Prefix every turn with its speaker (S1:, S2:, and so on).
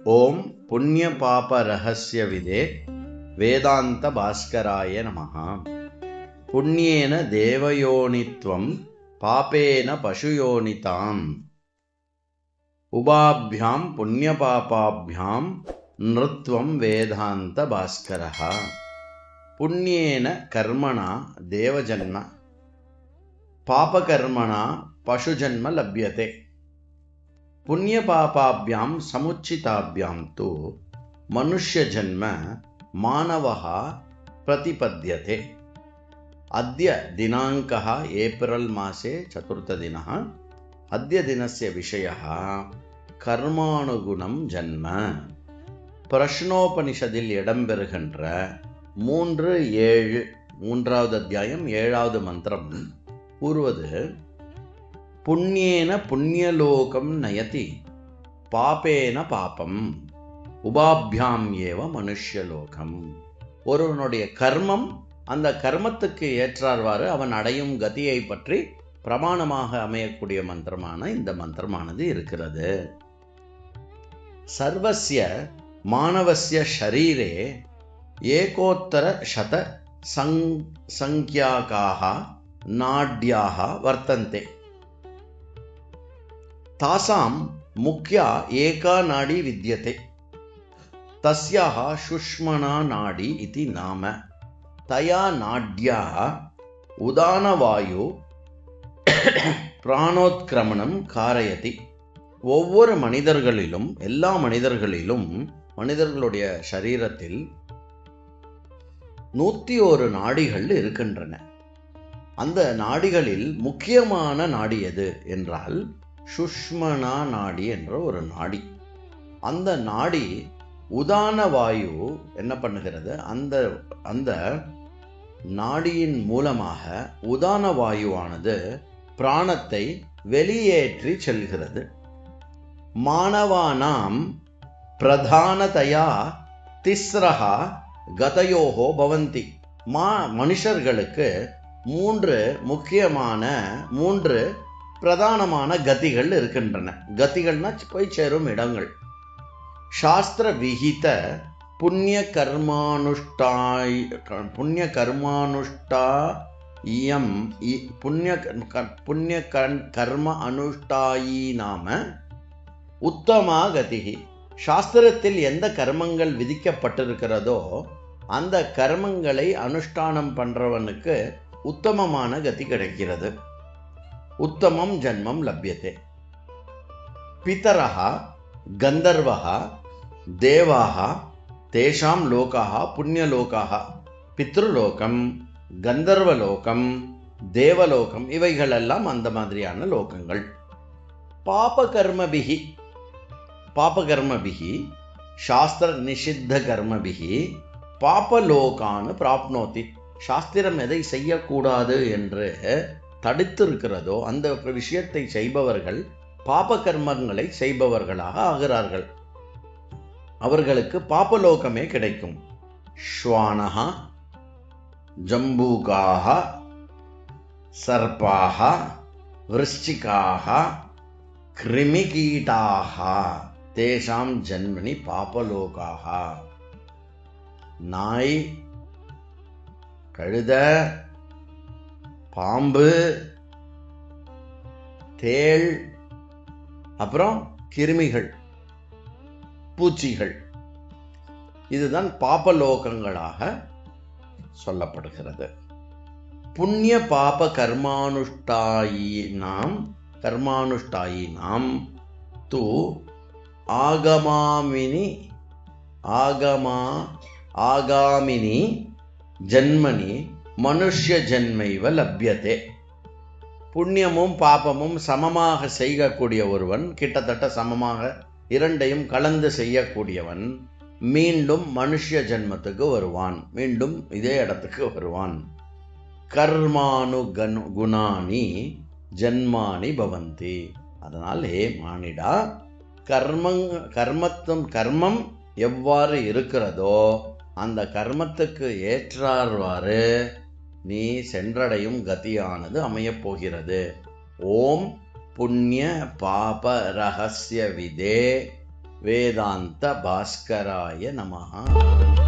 S1: ஓம் புண்ணிய பாப ரகசிய விதே வேதாந்த பாஸ்கராய நமஹ. புண்ணியேன தேவயோனித்வம் பாபேன பசுயோனிதாம் உபாபியாம் புண்ணிய பாபாபியாம் நிருத்வம் வேதாந்த பாஸ்கரஹ. புண்ணியேன கர்மணா தேவஜன்ம பாபகர்மணா பசுஜன்ம லப்யதே. புண்ணிய பாபாபியாம் சமுச்சிதாபியாம் து மனுஷ்ய ஜன்ம மானவः பிரதிபத்யதே. அத்ய தினாங்கः ஏப்ரல் மாசே சதுர்த்ததினः. அத்ய தினஸ்ய விஷயः கர்மானுகுணம் ஜன்ம. பிரஷ்னோபனிஷதில் இடம்பெறுகின்ற 3:7 மூன்றாவது அத்தியாயம் 7வது மந்திரம் கூறுவது, புண்ணியேன புண்ணியலோகம் நயதி பாபேன பாபம் உபாபியாம் ஏவ மனுஷ்யலோகம். ஒருவனுடைய கர்மம், அந்த கர்மத்துக்கு ஏற்றார்வாறு அவன் அடையும் கதியை பற்றி பிரமாணமாக அமையக்கூடிய மந்திரமான இந்த மந்திரமானது இருக்கிறது. சர்வஸ்ய மானவஸ்ய ஷரீரே ஏகோத்தர சத சங்க்யாகாः நாட்யாः வர்த்தந்தே. தாசாம் முக்கியா ஏகா நாடி வித்யதே. தஸ்யாஹ சுஷ்மனா நாடி இதி நாம. தயா நாட்யா உதானவாயு பிராணோத்கிரமணம் காரயதி. ஒவ்வொரு மனிதர்களிலும், எல்லா மனிதர்களிலும், மனிதர்களுடைய சரீரத்தில் 101 நாடிகள் இருக்கின்றன. அந்த நாடிகளில் முக்கியமான நாடி எது என்றால் சுஷ்மனா நாடி என்ற ஒரு நாடி. அந்த நாடி உதான வாயு என்ன பண்ணுகிறது, அந்த நாடியின் மூலமாக உதான வாயுவானது பிராணத்தை வெளியேற்றி செல்கிறது. மானவானாம் பிரதானதயா திஸ்ரஹா கதயோஹோ பவந்தி. மனுஷர்களுக்கு 3 முக்கியமான 3 பிரதானமான கதிகள் இருக்கின்றன. கதிகள்னா போய் சேரும் இடங்கள். சாஸ்திர விஹித புண்ணிய கர்ம அனுஷ்டாயி நாம உத்தமா கதிகி. சாஸ்திரத்தில் எந்த கர்மங்கள் விதிக்கப்பட்டிருக்கிறதோ அந்த கர்மங்களை அனுஷ்டானம் பண்றவனுக்கு உத்தமமான கதி கிடைக்கிறது. உத்தமம் ஜன்மம் லப்யதே. பிதரஹ கந்தர்வஹ தேவாஹ தேஷாம் லோகாஹ புண்ணியலோகாஹ. பித்ருலோகம், கந்தர்வலோகம், தேவலோகம் இவைகளெல்லாம் அந்த மாதிரியான லோகங்கள். பாபகர்மபிகி சாஸ்திர நிஷித்த கர்மபிகி பாபலோகான்னு பிராப்னோதி. சாஸ்திரம் எதை செய்யக்கூடாது என்று தடுத்திருக்கிறதோ அந்த விஷயத்தை செய்பவர்கள் பாப கர்மங்களை செய்பவர்களாக ஆகிறார்கள். அவர்களுக்கு பாபலோகமே கிடைக்கும். ஸ்வானஹா ஜம்பூகாஹ சர்பாஹ விருஷ்சிகாஹ கிருமிகீட்டாஹ தேஷாம் ஜன்மனி பாபலோகாஹ. நாய், கழுத, பாம்பு, தேள், அப்புறம் கிருமிகள், பூச்சிகள், இதுதான் பாபலோகங்களாக சொல்லப்படுகிறது. புண்ணிய பாப கர்மானுஷ்டாயினாம் து ஆகாமினி ஜன்மனி மனுஷ்ய ஜன்மைவ லப்யதே. புண்ணியமும் பாபமும் சமமாக செய்யக்கூடிய ஒருவன், கிட்டத்தட்ட சமமாக இரண்டையும் கலந்து செய்யக்கூடியவன் மீண்டும் மனுஷ்ய ஜன்மத்துக்கு வருவான், மீண்டும் இதே இடத்துக்கு வருவான். கர்மானு குணானி ஜன்மானி பவந்தி. அதனால் ஹே மானிடா, கர்மம் எவ்வாறு இருக்கிறதோ அந்த கர்மத்துக்கு ஏற்றார்வாறு நீ சென்றடையும் கதியானது அமையப் போகிறது. ஓம் புண்ணிய பாப ரகசிய விதே வேதாந்த பாஸ்கராய நமஹ.